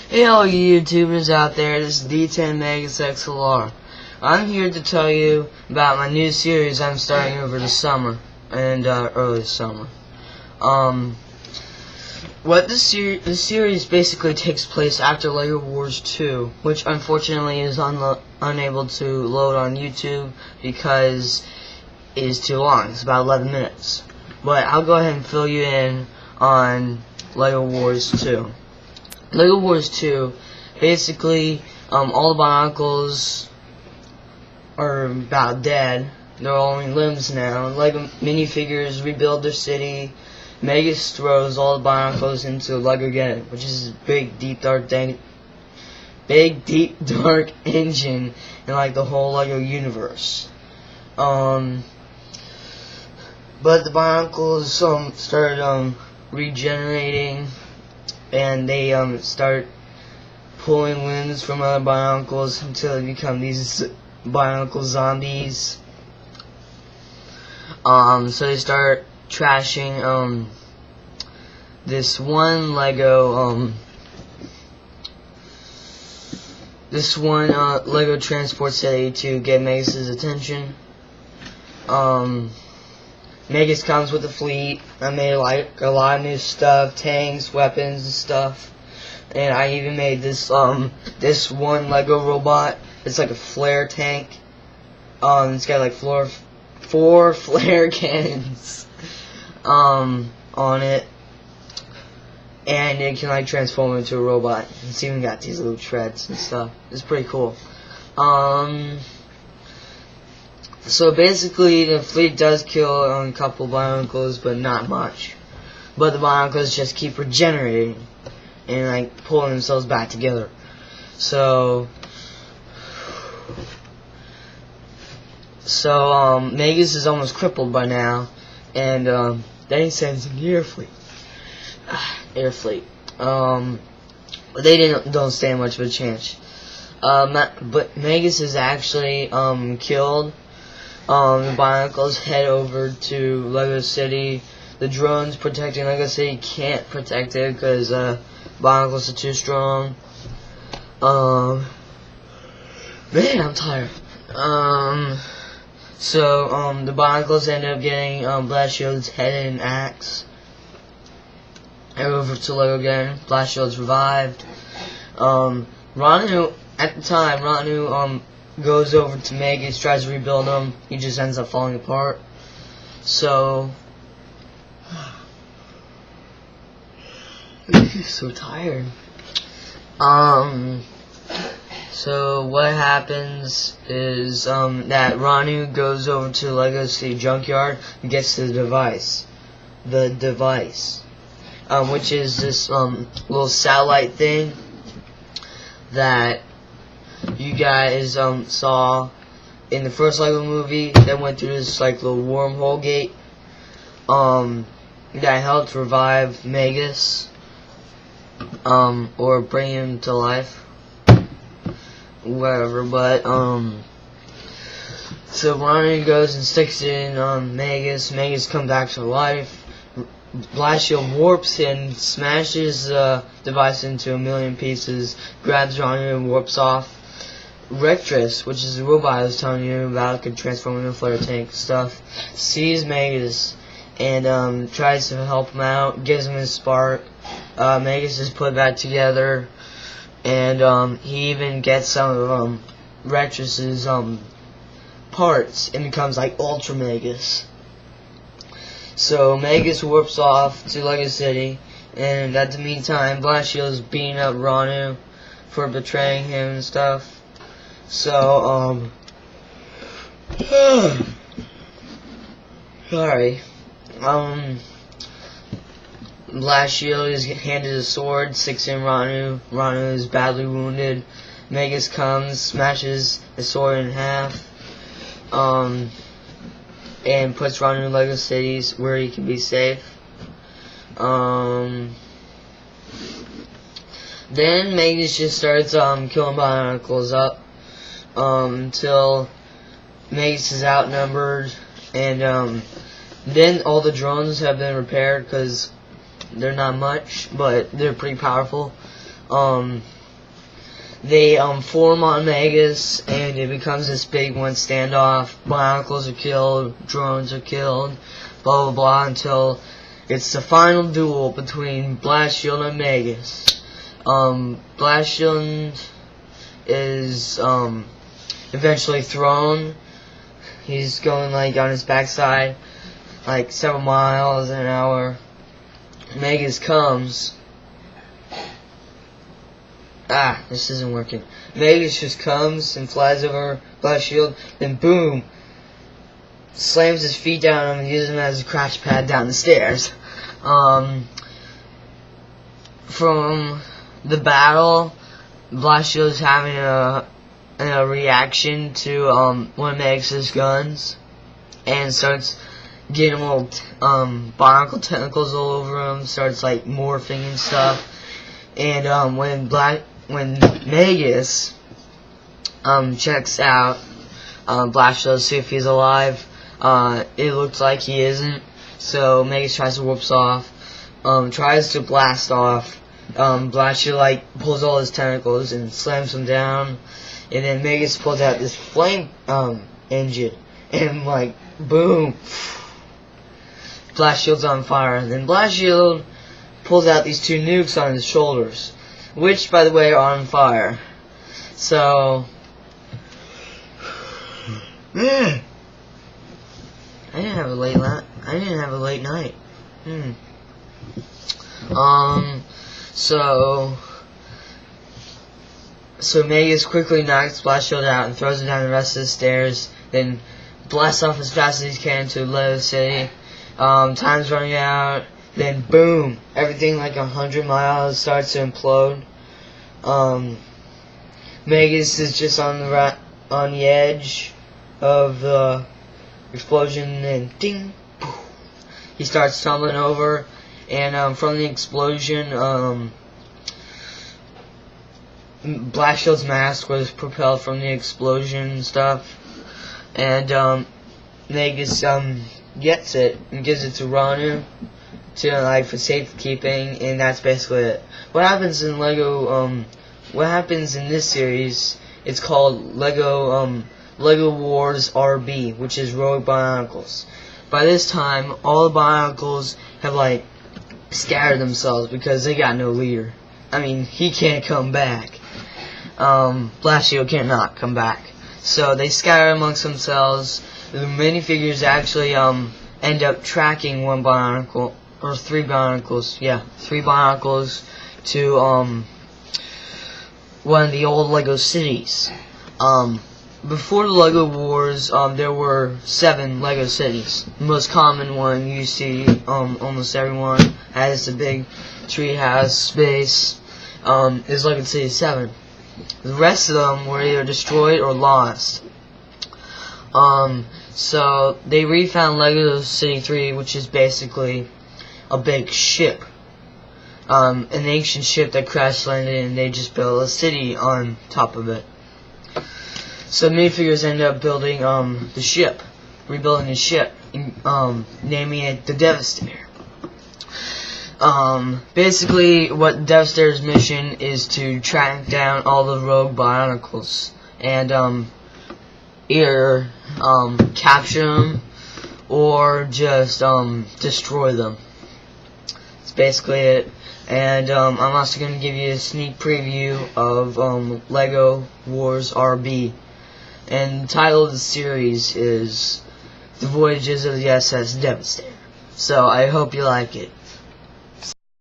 Hey all you YouTubers out there, this is D10 Megas XLR. I'm here to tell you about my new series I'm starting over the summer, and early summer. What the series basically takes place after LEGO Wars 2, which unfortunately is unable to load on YouTube because it is too long. It's about 11 minutes. But I'll go ahead and fill you in on LEGO Wars 2. LEGO Wars 2, basically, all the Bionicles are about dead. They're all in limbs now. LEGO minifigures rebuild their city. Megas throws all the Bionicles into LEGO Get It, which is a big, deep, dark engine in like the whole LEGO universe. But the Bionicles started regenerating, and they start pulling limbs from other Bionicles until they become these Bionicle zombies. So they start trashing this one LEGO LEGO transport city to get Megas' attention. Megas comes with a fleet. I made like a lot of new stuff, tanks, weapons, and stuff. And I even made this this one LEGO robot. It's like a flare tank. It's got like four flare cannons on it, and it can like transform into a robot. It's even got these little treads and stuff. It's pretty cool. So basically, the fleet does kill a couple Bionicles, but not much. But the Bionicles just keep regenerating and like pulling themselves back together. So Megas is almost crippled by now, and then he sends in the air fleet. But they don't stand much of a chance. But Megas is actually killed. The Bionicles head over to LEGO City. The drones protecting LEGO City can't protect it because Bionicles are too strong. Man, I'm tired. So the Bionicles end up getting Blast Shield's head and axe. Head over to LEGO again. Blast Shield's revived. Ranu, at the time, goes over to Megas, tries to rebuild him. He just ends up falling apart. So so tired. So what happens is that Ranu goes over to LEGO City Junkyard and gets the device, which is this little satellite thing that you guys saw in the first LEGO movie that went through this like little wormhole gate that helped revive Megas or bring him to life, whatever. But so Ronnie goes and sticks it in Megas. Megas comes back to life. Blast Shield warps and smashes the device into a million pieces, grabs Ronnie and warps off. Rectress, which is the robot I was telling you about, could transform into a flare tank stuff, sees Megas and tries to help him out, gives him his spark. Megas is put back together, and he even gets some of Rectress's parts and becomes like Ultra Megas. So Megas warps off to LEGO City, and at the meantime, Blast Shield is beating up Ranu for betraying him and stuff. So, sorry. Blast Shield is handed a sword, sticks in Ranu. Ranu is badly wounded. Megas comes, smashes the sword in half, and puts Ranu in LEGO Cities where he can be safe. Then Megas just starts killing Bionicles up. Until Megas is outnumbered, and then all the drones have been repaired because they're not much, but they're pretty powerful. they form on Megas, and it becomes this big one standoff. Bionicles are killed, drones are killed, blah blah blah, until it's the final duel between Blast Shield and Megas. Blast Shield is eventually thrown. He's going like on his backside, like several miles an hour. Megas comes. This isn't working. Megas just comes and flies over Blast Shield, then boom, slams his feet down on him and uses him as a crash pad down the stairs. From the battle, Blast Shield is having a reaction to one of Megas' guns, and starts getting little barnacle tentacles all over him, starts like morphing and stuff. And when Megas checks out Blast Shield to see if he's alive, it looks like he isn't. So Megas tries to whoops off, tries to blast off. Blast Shield like pulls all his tentacles and slams him down, and then Megas pulls out this flame engine, and like boom, Blast Shield's on fire. And then Blast Shield pulls out these two nukes on his shoulders, which, by the way, are on fire. So, I didn't have a late night. So Megas quickly knocks Blast Shield out and throws him down the rest of the stairs. Then blasts off as fast as he can to Lego City. Time's running out. Then boom, everything like 100 miles starts to implode. Megas is just on the edge of the explosion, and ding, poof, he starts tumbling over. And from the explosion, Blast Shield's mask was propelled from the explosion and stuff. And Megas gets it and gives it to Ranu to like for safekeeping, and that's basically it. What happens in this series? It's called Lego Wars RB, which is Rogue Bionicles. By this time, all the Bionicles have like scattered themselves because they got no leader. I mean, he can't come back. Blast Shield cannot come back. So they scatter amongst themselves. The minifigures actually end up tracking one Bionicle, or three Bionicles. Yeah, three Bionicles to one of the old Lego cities. Before the Lego Wars, there were 7 Lego cities. The most common one you see, almost everyone has a big treehouse space, is Lego City 7. The rest of them were either destroyed or lost. So they refound Lego City 3, which is basically a big ship. An ancient ship that crash landed, and they just built a city on top of it. So minifigures end up building the ship, rebuilding the ship, naming it the Devistator. Basically, what Devastator's mission is to track down all the rogue Bionicles and either capture them or just destroy them. That's basically it. And I'm also going to give you a sneak preview of Lego Wars RB. And the title of the series is The Voyages of the SS Devastator. So I hope you like it.